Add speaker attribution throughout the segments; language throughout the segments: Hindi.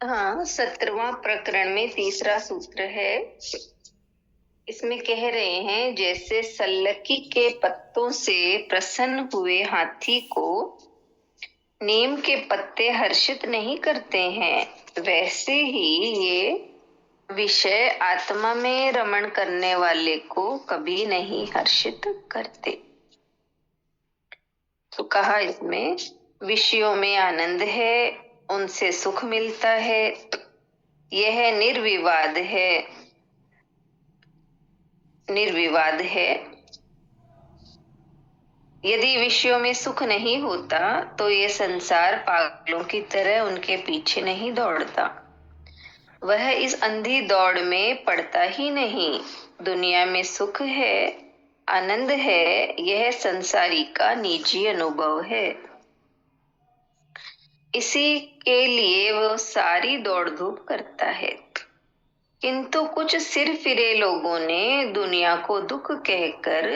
Speaker 1: हाँ, 17वां प्रकरण में तीसरा सूत्र है। इसमें कह रहे हैं, जैसे सल्लकी के पत्तों से प्रसन्न हुए हाथी को नीम के पत्ते हर्षित नहीं करते हैं, वैसे ही ये विषय आत्मा में रमण करने वाले को कभी नहीं हर्षित करते। तो कहा इसमें विषयों में आनंद है, उनसे सुख मिलता है, यह निर्विवाद है। निर्विवाद है। यदि विषयों में सुख नहीं होता तो ये संसार पागलों की तरह उनके पीछे नहीं दौड़ता। वह इस अंधी दौड़ में पड़ता ही नहीं। दुनिया में सुख है, आनंद है, यह संसारी का निजी अनुभव है। इसी के लिए वह सारी दौड़ धूप करता है। किंतु कुछ सिर फिरे लोगों ने दुनिया को दुख कहकर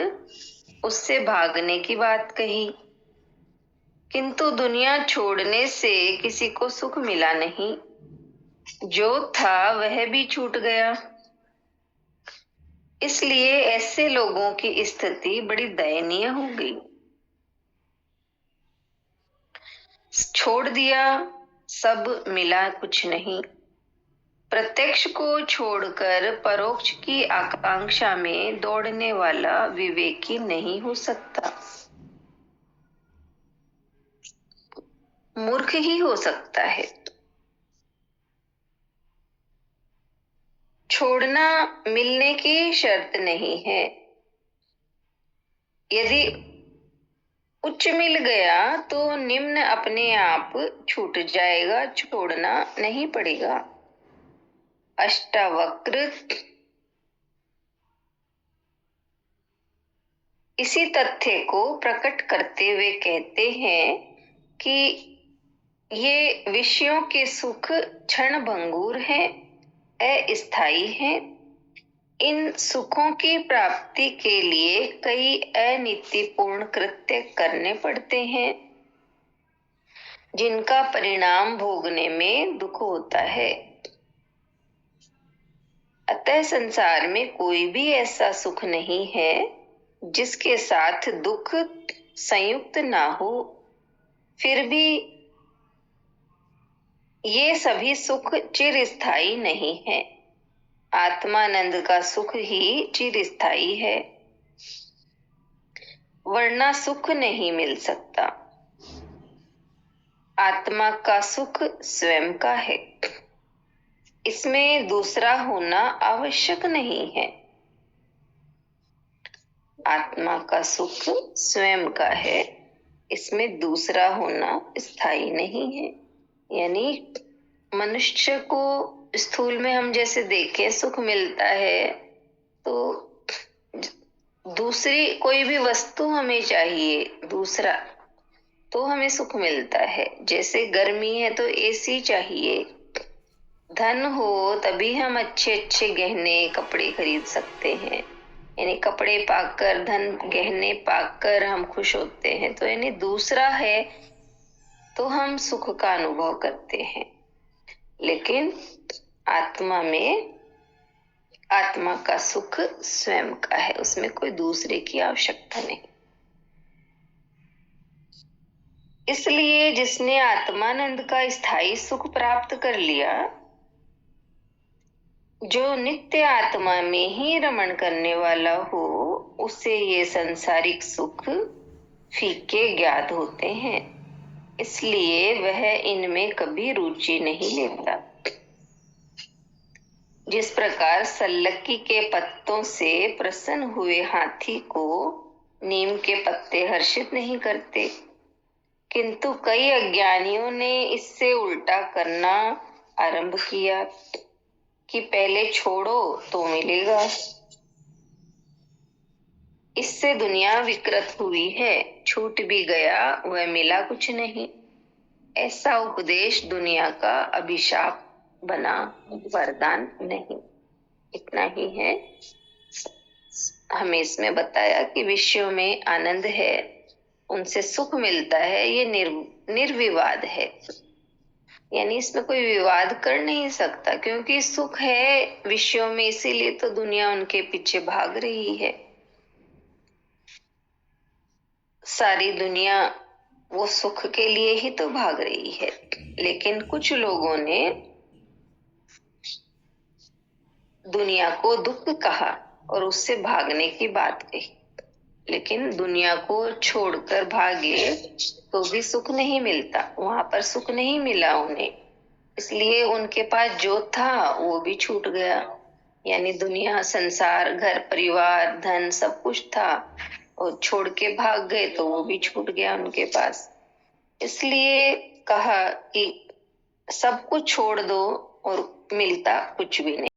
Speaker 1: उससे भागने की बात कही, किंतु दुनिया छोड़ने से किसी को सुख मिला नहीं। जो था वह भी छूट गया। इसलिए ऐसे लोगों की स्थिति बड़ी दयनीय हो गई। छोड़ दिया सब, मिला कुछ नहीं। प्रत्यक्ष को छोड़कर परोक्ष की आकांक्षा में दौड़ने वाला विवेकी नहीं हो सकता, मूर्ख ही हो सकता है। छोड़ना मिलने की शर्त नहीं है। यदि उच्च मिल गया तो निम्न अपने आप छूट जाएगा, छोड़ना नहीं पड़ेगा। अष्टावक्र इसी तथ्य को प्रकट करते हुए कहते हैं कि ये विषयों के सुख क्षण भंगुर हैं, अस्थायी हैं। इन सुखों की प्राप्ति के लिए कई अनीतिपूर्ण कृत्य करने पड़ते हैं, जिनका परिणाम भोगने में दुख होता है। अतः संसार में कोई भी ऐसा सुख नहीं है जिसके साथ दुख संयुक्त ना हो। फिर भी ये सभी सुख चिरस्थायी नहीं है। आत्मानंद का सुख ही चिरस्थायी है, वरना सुख नहीं मिल सकता। आत्मा का सुख स्वयं का है, इसमें दूसरा होना आवश्यक नहीं है। आत्मा का सुख स्वयं का है, इसमें दूसरा होना स्थायी नहीं है। यानी मनुष्य को स्थूल में हम जैसे देखें सुख मिलता है, तो दूसरी कोई भी वस्तु हमें चाहिए, दूसरा तो हमें सुख मिलता है। जैसे गर्मी है तो एसी चाहिए, धन हो तभी हम अच्छे अच्छे गहने कपड़े खरीद सकते हैं। यानी कपड़े पाकर, धन गहने पाकर हम खुश होते हैं। तो यानी दूसरा है तो हम सुख का अनुभव करते हैं। लेकिन आत्मा में आत्मा का सुख स्वयं का है, उसमें कोई दूसरे की आवश्यकता नहीं। इसलिए जिसने आत्मानंद का स्थायी सुख प्राप्त कर लिया, जो नित्य आत्मा में ही रमण करने वाला हो, उसे ये संसारिक सुख फीके ज्ञात होते हैं। इसलिए वह इनमें कभी रुचि नहीं लेता। जिस प्रकार सल्लकी के पत्तों से प्रसन्न हुए हाथी को नीम के पत्ते हर्षित नहीं करते, किंतु कई अज्ञानियों ने इससे उल्टा करना आरंभ किया कि पहले छोड़ो तो मिलेगा। इससे दुनिया विकृत हुई है, छूट भी गया वह मिला कुछ नहीं। ऐसा उपदेश दुनिया का अभिशाप बना, वरदान नहीं। इतना ही है। हमें इसमें बताया कि विषयों में आनंद है, उनसे सुख मिलता है, ये निर्विवाद है। यानी इसमें कोई विवाद कर नहीं सकता, क्योंकि सुख है विषयों में, इसीलिए तो दुनिया उनके पीछे भाग रही है। सारी दुनिया वो सुख के लिए ही तो भाग रही है। लेकिन कुछ लोगों ने दुनिया को दुख कहा और उससे भागने की बात कही। लेकिन दुनिया को छोड़कर भागे तो भी सुख नहीं मिलता, वहां पर सुख नहीं मिला उन्हें, इसलिए उनके पास जो था वो भी छूट गया। यानी दुनिया, संसार, घर परिवार, धन सब कुछ था और छोड़ के भाग गए तो वो भी छूट गया उनके पास। इसलिए कहा कि सब कुछ छोड़ दो और मिलता कुछ भी नहीं।